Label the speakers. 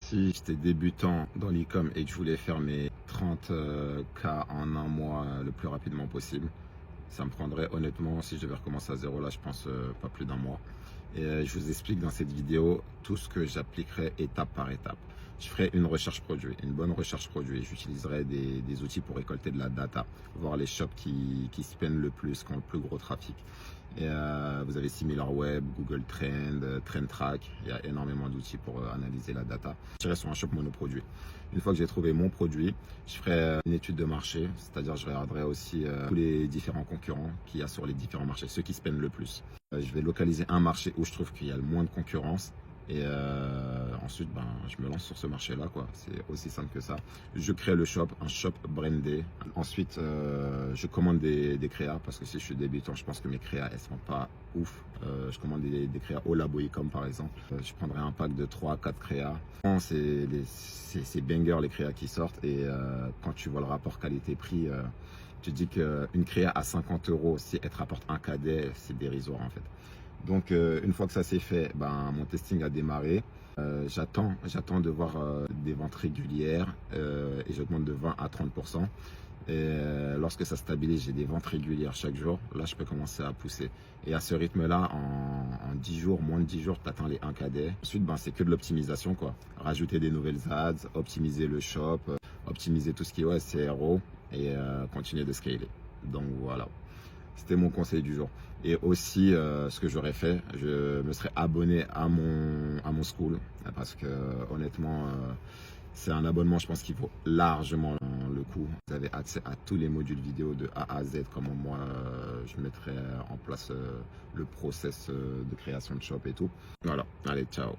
Speaker 1: Si j'étais débutant dans l'e-com et que je voulais faire mes 30K en un mois le plus rapidement possible, ça me prendrait honnêtement, si je devais recommencer à zéro là, je pense pas plus d'un mois. Et je vous explique dans cette vidéo tout ce que j'appliquerai étape par étape. Je ferai une recherche produit, une bonne recherche produit. J'utiliserai des outils pour récolter de la data, voir les shops qui spendent le plus, qui ont le plus gros trafic. Et vous avez SimilarWeb, Google Trend, TrendTrack. Il y a énormément d'outils pour analyser la data. Je tirerai sur un shop monoproduit. Une fois que j'ai trouvé mon produit, je ferai une étude de marché, c'est-à-dire je regarderai aussi tous les différents concurrents qu'il y a sur les différents marchés, ceux qui spendent le plus. Je vais localiser un marché où je trouve qu'il y a le moins de concurrence. Et ensuite, je me lance sur ce marché-là, quoi. C'est aussi simple que ça. Je crée le shop, un shop brandé. Ensuite, je commande des créas parce que si je suis débutant, je pense que mes créas, elles sont pas ouf. Je commande des créas au labo e-com par exemple. Je prendrai un pack de 3-4 créas. C'est banger les créas qui sortent et quand tu vois le rapport qualité-prix, tu te dis qu'une créa à 50 €, si elle te rapporte un cadet, c'est dérisoire en fait. Donc une fois que ça c'est fait, mon testing a démarré. J'attends de voir des ventes régulières et j'augmente de 20 à 30%. Et lorsque ça stabilise, j'ai des ventes régulières chaque jour. Là, je peux commencer à pousser. Et à ce rythme-là, en 10 jours, moins de 10 jours, tu atteins les 1 KD. Ensuite, c'est que de l'optimisation, quoi. Rajouter des nouvelles ads, optimiser le shop, optimiser tout ce qui est CRO et continuer de scaler. Donc voilà. C'était mon conseil du jour. Et aussi, ce que j'aurais fait, je me serais abonné à mon school. Parce que honnêtement, c'est un abonnement, je pense, qui vaut largement le coup. Vous avez accès à tous les modules vidéo de A à Z, comment moi, je mettrai en place le process de création de shop et tout. Voilà, allez, ciao.